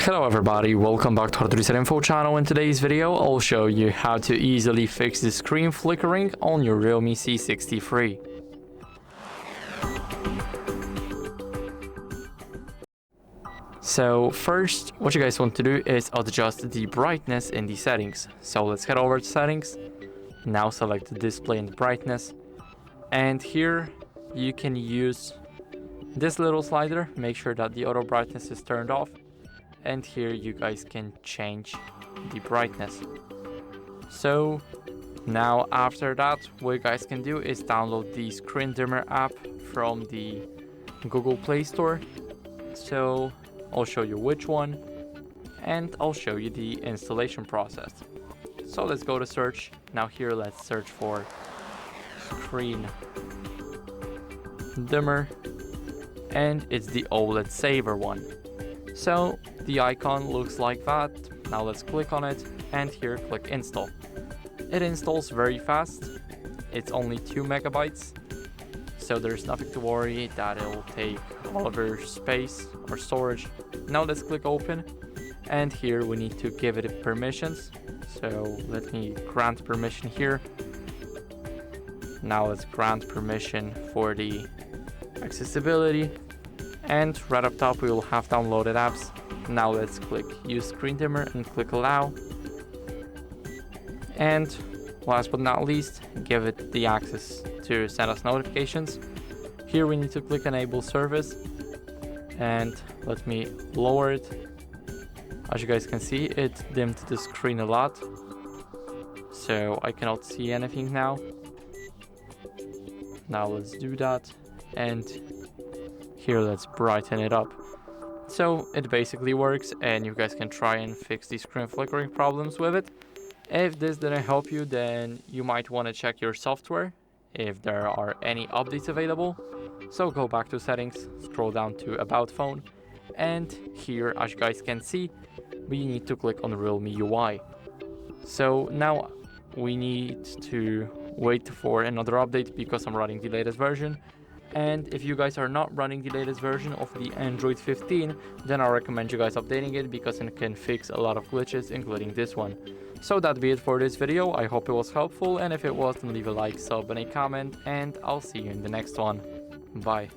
Hello everybody, welcome back to HardReset.Info channel. In today's video, I'll show you how to easily fix the screen flickering on your REALME C63. So first, what you guys want to do is adjust the brightness in the settings. So let's head over to settings. Now select the display and brightness. And here you can use this little slider. Make sure that the auto brightness is turned off. And here you guys can change the brightness. So now after that, what you guys can do is download the screen dimmer app from the Google Play Store. So I'll show you which one and I'll show you the installation process. So let's go to search. Now here let's search for screen dimmer, and it's the OLED saver one. So the icon looks like that. Now let's click on it and here click install. It installs very fast. It's only 2 megabytes. So there's nothing to worry that it'll take all of your space or storage. Now let's click open, and here we need to give it permissions. So let me grant permission here. Now let's grant permission for the accessibility. And right up top we will have downloaded apps. Now let's click use screen dimmer and click allow. And last but not least, give it the access to send us notifications. Here we need to click enable service, and let me lower it. As you guys can see, it dimmed the screen a lot, so I cannot see anything now. Now let's do that, and here let's brighten it up. So it basically works, and you guys can try and fix the screen flickering problems with it. If this didn't help you, then you might want to check your software if there are any updates available. So go back to settings, scroll down to about phone, and here, as you guys can see, we need to click on REALME UI. So now we need to wait for another update because I'm running the latest version. And if you guys are not running the latest version of the Android 15, then I recommend you guys updating it because it can fix a lot of glitches, including this one. So that be it for this video. I hope it was helpful, and if it was, then leave a like, sub, and a comment, and I'll see you in the next one. Bye.